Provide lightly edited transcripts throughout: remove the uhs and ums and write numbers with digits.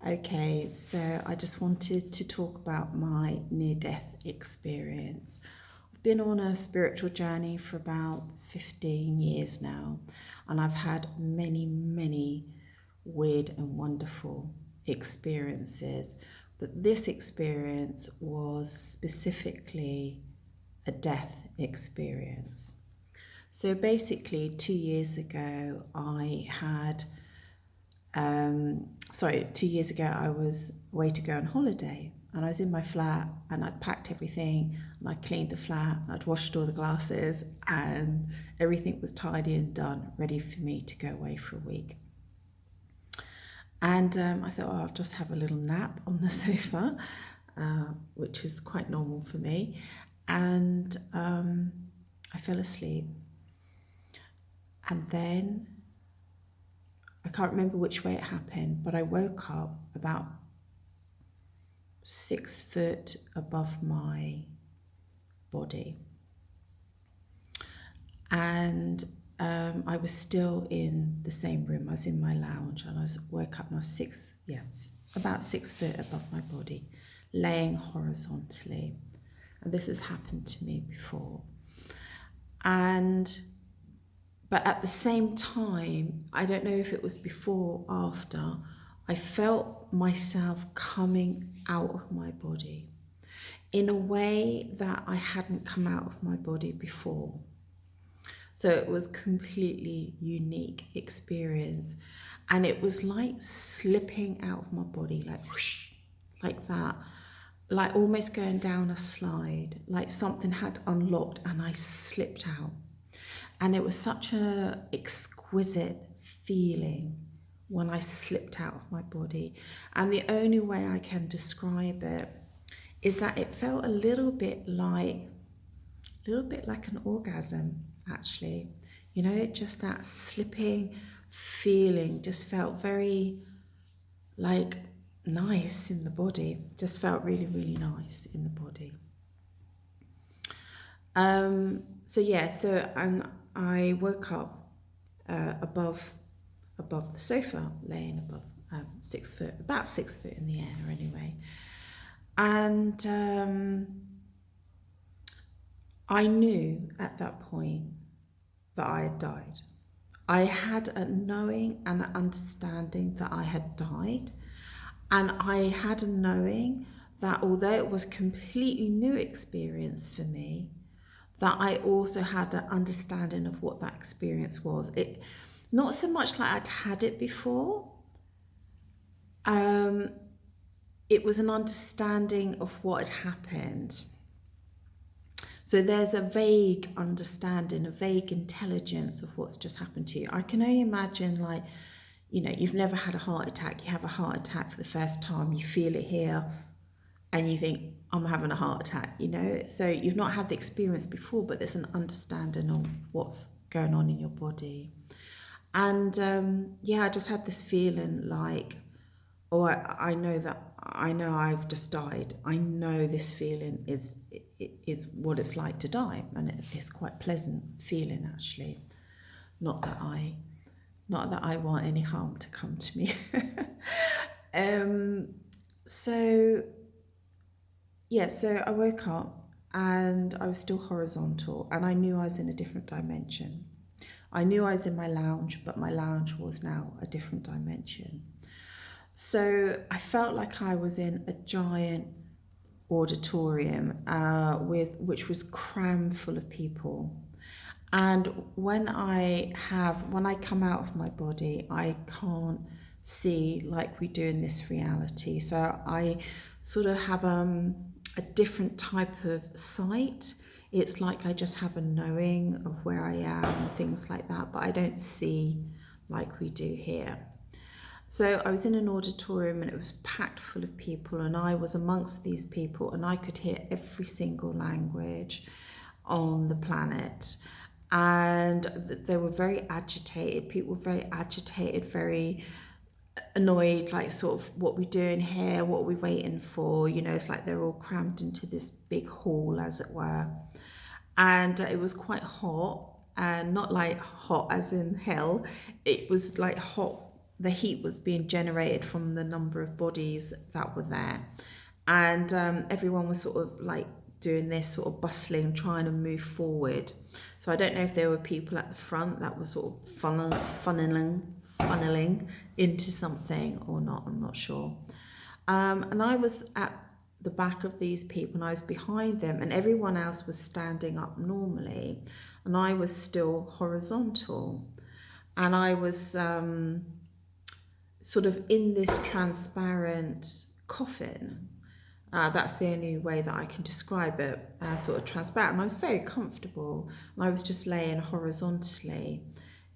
Okay, so I just wanted to talk about my near-death experience. I've been on a spiritual journey for about 15 years now, and I've had many, many weird and wonderful experiences. But this experience was specifically a death experience. So basically, 2 years ago, 2 years ago, I was away to go on holiday, and I was in my flat, and I'd packed everything, and I'd cleaned the flat, and I'd washed all the glasses, and everything was tidy and done, ready for me to go away for a week. And I thought, I'll just have a little nap on the sofa, which is quite normal for me. And I fell asleep. And then I can't remember which way it happened, but I woke up about 6 foot above my body. And I was still in the same room. I was in my lounge, and woke up and I was about 6 foot above my body, laying horizontally. And this has happened to me before. But at the same time, I don't know if it was before or after, I felt myself coming out of my body in a way that I hadn't come out of my body before. So it was completely unique experience. And it was like slipping out of my body, like whoosh, like that, like almost going down a slide, like something had unlocked and I slipped out. And it was such an exquisite feeling when I slipped out of my body. And the only way I can describe it is that it felt a little bit like an orgasm, actually. You know, just that slipping feeling just felt very like nice in the body. Just felt really, really nice in the body. I woke up above the sofa, laying above 6 foot, about 6 foot in the air anyway. And I knew at that point that I had died. I had a knowing and an understanding that I had died. And I had a knowing that although it was a completely new experience for me, that I also had an understanding of what that experience was. It not so much like I'd had it before. It was an understanding of what had happened. So there's a vague understanding, a vague intelligence of what's just happened to you. I can only imagine, like, you know, you've never had a heart attack. You have a heart attack for the first time. You feel it here, and you think, I'm having a heart attack, you know? So you've not had the experience before, but there's an understanding of what's going on in your body. And I just had this feeling like, I know I've just died. I know this feeling is what it's like to die. And it's quite pleasant feeling, actually. Not that I want any harm to come to me. So I woke up and I was still horizontal, and I knew I was in a different dimension. I knew I was in my lounge, but my lounge was now a different dimension. So I felt like I was in a giant auditorium which was crammed full of people. And when I come out of my body, I can't see like we do in this reality. So I sort of have a different type of sight. It's like I just have a knowing of where I am and things like that, but I don't see like we do here. So I was in an auditorium and it was packed full of people, and I was amongst these people, and I could hear every single language on the planet. And they were very agitated. People were very agitated, very annoyed, like sort of, what we doing here? What are we waiting for? You know, it's like they're all crammed into this big hall, as it were. And it was quite hot, and not like hot as in hell. It was like hot the heat was being generated from the number of bodies that were there. And everyone was sort of like doing this, sort of bustling, trying to move forward. So I don't know if there were people at the front that were sort of funneling into something or not, I'm not sure. And I was at the back of these people and I was behind them, and everyone else was standing up normally and I was still horizontal, and I was sort of in this transparent coffin. That's the only way that I can describe it, sort of transparent. And I was very comfortable, and I was just laying horizontally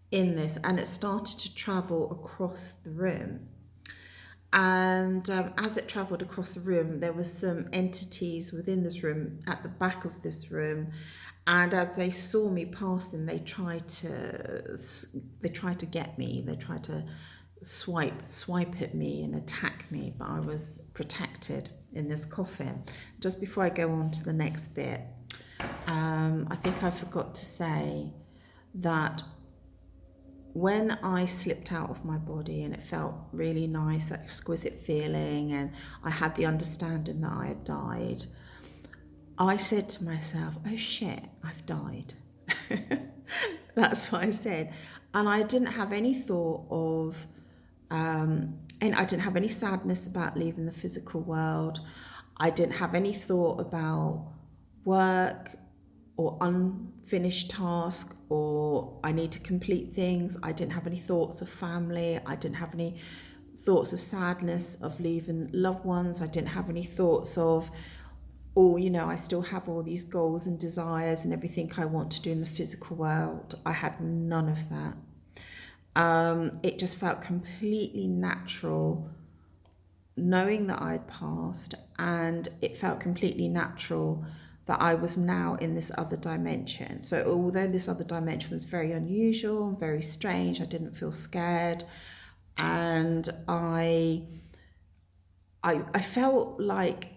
in this, and it started to travel across the room. And as it travelled across the room, there were some entities within this room, at the back of this room, and as they saw me pass them, they tried to get me. They tried to swipe at me and attack me, but I was protected in this coffin. Just before I go on to the next bit, I think I forgot to say that when I slipped out of my body and it felt really nice, that exquisite feeling, and I had the understanding that I had died, I said to myself, oh shit, I've died. That's what I said. And I didn't have any thought of, and I didn't have any sadness about leaving the physical world. I didn't have any thought about work or unfinished task, or I need to complete things. I didn't have any thoughts of family. I didn't have any thoughts of sadness of leaving loved ones. I didn't have any thoughts of, oh, you know, I still have all these goals and desires and everything I want to do in the physical world. I had none of that. It just felt completely natural knowing that I'd passed, and it felt completely natural that I was now in this other dimension. So although this other dimension was very unusual and very strange, I didn't feel scared, and I felt like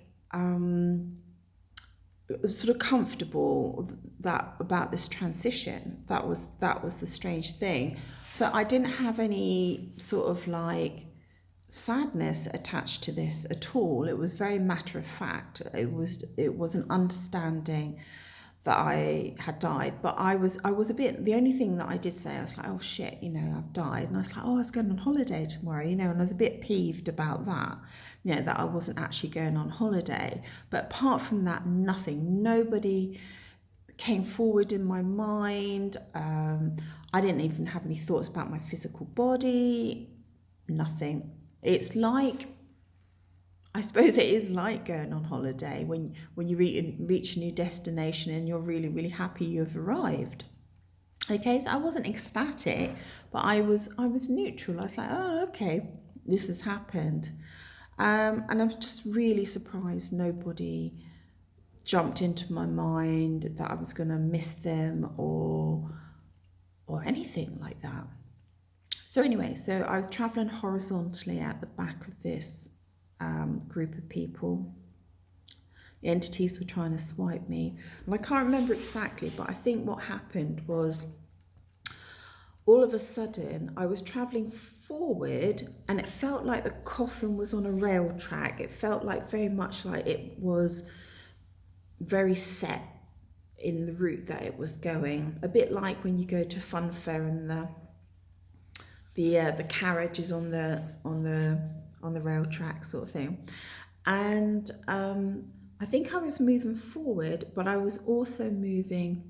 sort of comfortable that about this transition. That was the strange thing. So I didn't have any sort of like sadness attached to this at all. It was very matter of fact. It was an understanding that I had died. But I was a bit, the only thing that I did say, I was like, oh shit, you know, I've died. And I was like, oh, I was going on holiday tomorrow, you know, and I was a bit peeved about that, you know, that I wasn't actually going on holiday. But apart from that, nothing. Nobody came forward in my mind. I didn't even have any thoughts about my physical body. Nothing. It's like, I suppose it is like going on holiday when you reach a new destination and you're really, really happy you've arrived. Okay, so I wasn't ecstatic, but I was neutral. I was like, oh, okay, this has happened. And I was just really surprised nobody jumped into my mind that I was going to miss them or anything like that. So anyway, so I was traveling horizontally at the back of this group of people. The entities were trying to swipe me. And I can't remember exactly, but I think what happened was all of a sudden I was traveling forward and it felt like the coffin was on a rail track. It felt like very much like it was very set in the route that it was going. A bit like when you go to fun fair and the carriage is on the rail track sort of thing. And I think I was moving forward, but I was also moving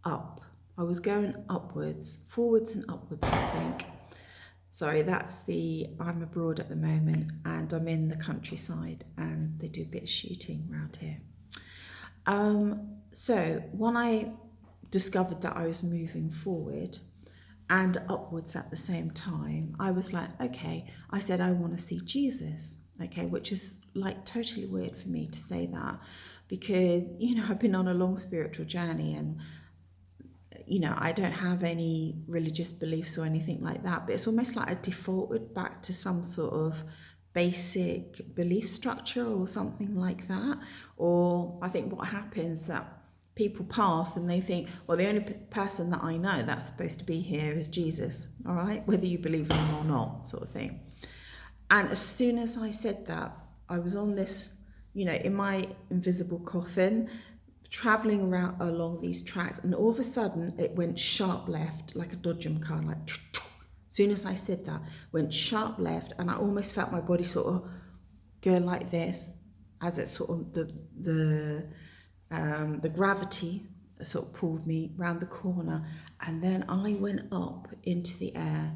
up. I was going upwards, forwards and upwards, I think. Sorry, I'm abroad at the moment and I'm in the countryside and they do a bit of shooting around here. So when I discovered that I was moving forward and upwards at the same time, I was like, okay, I said, I want to see Jesus, okay, which is like totally weird for me to say that because, you know, I've been on a long spiritual journey and, you know, I don't have any religious beliefs or anything like that, but it's almost like I defaulted back to some sort of basic belief structure or something like that. Or I think what happens that people pass and they think, well, the only person that I know that's supposed to be here is Jesus, all right, whether you believe in him or not, sort of thing. And as soon as I said that, I was on this, you know, in my invisible coffin, traveling around along these tracks, and all of a sudden it went sharp left, like a dodgem car, like as soon as I said that, went sharp left, and I almost felt my body sort of go like this, as it sort of the gravity sort of pulled me round the corner, and then I went up into the air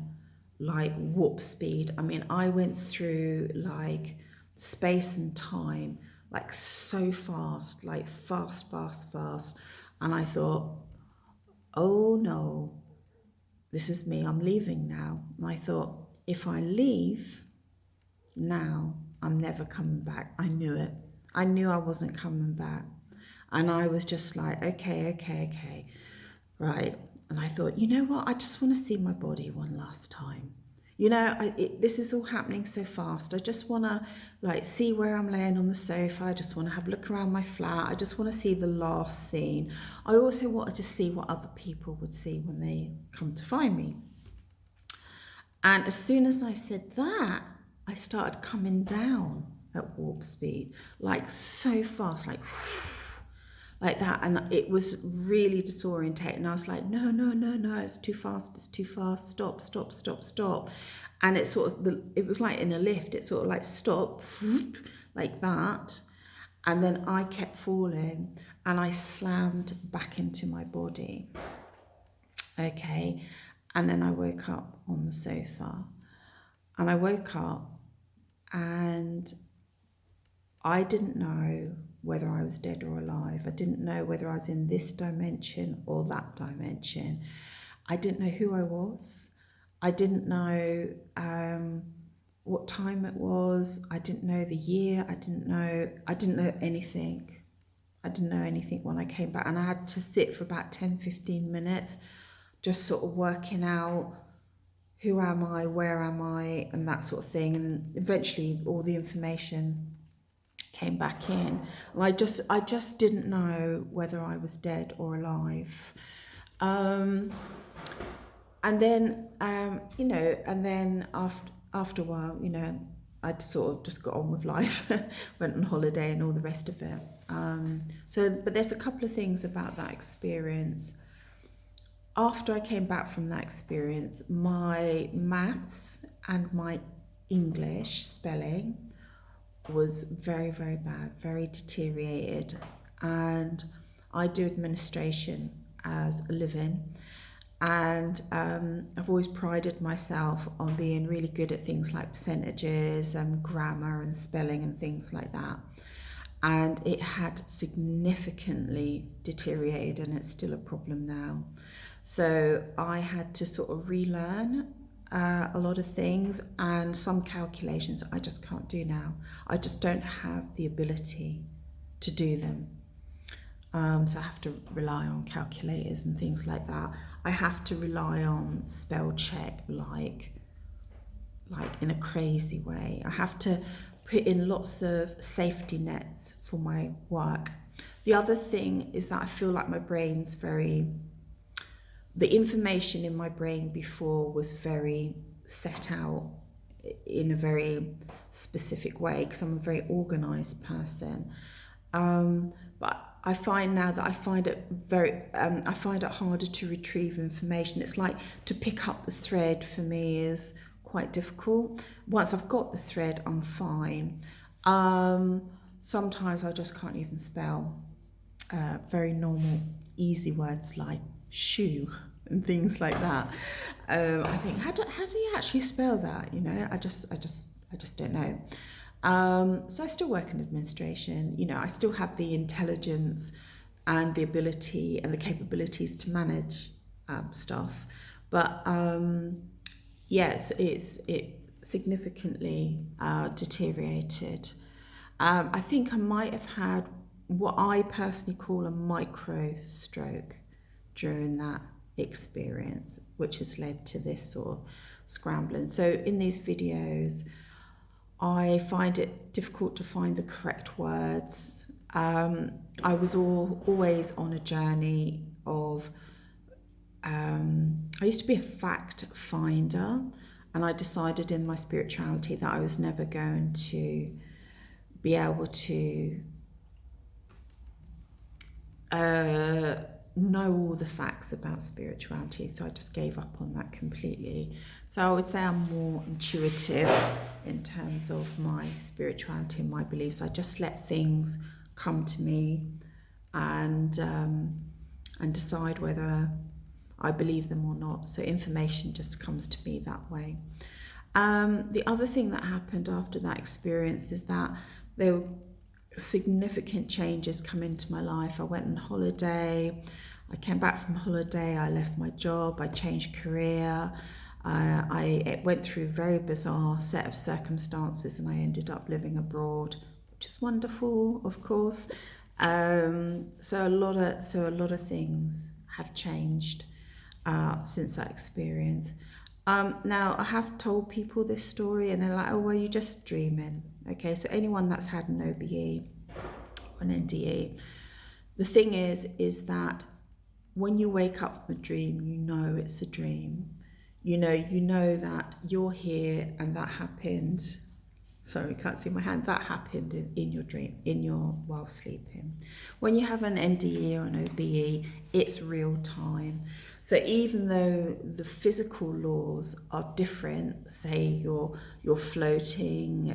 like warp speed. I mean, I went through like space and time, like so fast, like fast. And I thought, oh no, this is me, I'm leaving now. And I thought, if I leave now, I'm never coming back. I knew it. I knew I wasn't coming back. And I was just like, okay, right. And I thought, you know what? I just want to see my body one last time. You know, this is all happening so fast. I just want to like see where I'm laying on the sofa. I just want to have a look around my flat. I just want to see the last scene. I also wanted to see what other people would see when they come to find me. And as soon as I said that, I started coming down at warp speed, like so fast, like that. And it was really disorientating. I was like, no, it's too fast, stop. And it sort of, it was like in a lift, it sort of like stopped, like that. And then I kept falling and I slammed back into my body. Okay. And then I woke up on the sofa, and I woke up and I didn't know whether I was dead or alive. I didn't know whether I was in this dimension or that dimension. I didn't know who I was. I didn't know what time it was. I didn't know the year. I didn't know anything. I didn't know anything when I came back. And I had to sit for about 10-15 minutes just sort of working out who am I, where am I, and that sort of thing. And then eventually all the information came back in. And I just didn't know whether I was dead or alive. And then, you know, and then after a while, you know, I'd sort of just got on with life, went on holiday and all the rest of it. But there's a couple of things about that experience. After I came back from that experience, my maths and my English spelling was very, very bad, very deteriorated. And I do administration as a living. And I've always prided myself on being really good at things like percentages and grammar and spelling and things like that. And it had significantly deteriorated, and it's still a problem now. So I had to sort of relearn a lot of things, and some calculations I just can't do now. I just don't have the ability to do them. So I have to rely on calculators and things like that. I have to rely on spell check like in a crazy way. I have to put in lots of safety nets for my work. The other thing is that I feel like my brain's the information in my brain before was very set out in a very specific way, because I'm a very organized person. But I find now that I find it harder to retrieve information. It's like to pick up the thread for me is quite difficult. Once I've got the thread, I'm fine. Sometimes I just can't even spell very normal, easy words like shoe and things like that. I think, how do you actually spell that? You know, I just don't know. So I still work in administration. You know, I still have the intelligence and the ability and the capabilities to manage stuff. But yes, it significantly deteriorated. I think I might have had what I personally call a micro stroke during that experience, which has led to this sort of scrambling. So in these videos, I find it difficult to find the correct words I was always on a journey of, I used to be a fact finder, and I decided in my spirituality that I was never going to be able to know all the facts about spirituality, so I just gave up on that completely. So I would say I'm more intuitive in terms of my spirituality and my beliefs. I just let things come to me and decide whether I believe them or not. So information just comes to me that way. The other thing that happened after that experience is that there were significant changes come into my life. I went on holiday. I came back from holiday. I left my job. I changed career. I went through a very bizarre set of circumstances, and I ended up living abroad, which is wonderful, of course. So a lot of things have changed since that experience. Now, I have told people this story, and they're like, "Oh, well, you're just dreaming." Okay, so anyone that's had an OBE or an NDE, the thing is that when you wake up from a dream, you know it's a dream. You know that you're here and that happened. Sorry, can't see my hand. That happened in your dream, while sleeping. When you have an NDE or an OBE, it's real time. So even though the physical laws are different, say you're floating,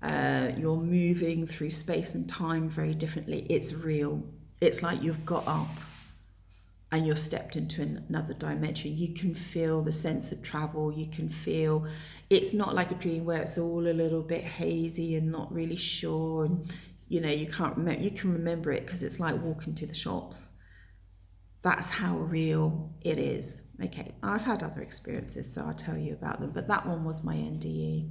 you're moving through space and time very differently, it's real. It's like you've got up and you've stepped into another dimension. You can feel the sense of travel. You can feel, it's not like a dream where it's all a little bit hazy and not really sure, and you can't remember. You can remember it because it's like walking to the shops. That's how real it is. Okay, I've had other experiences, so I'll tell you about them, but that one was my NDE.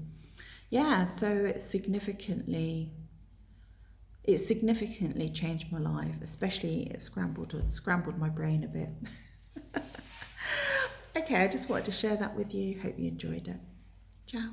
Yeah, so it significantly changed my life, especially it scrambled my brain a bit. Okay, I just wanted to share that with you. Hope you enjoyed it. Ciao.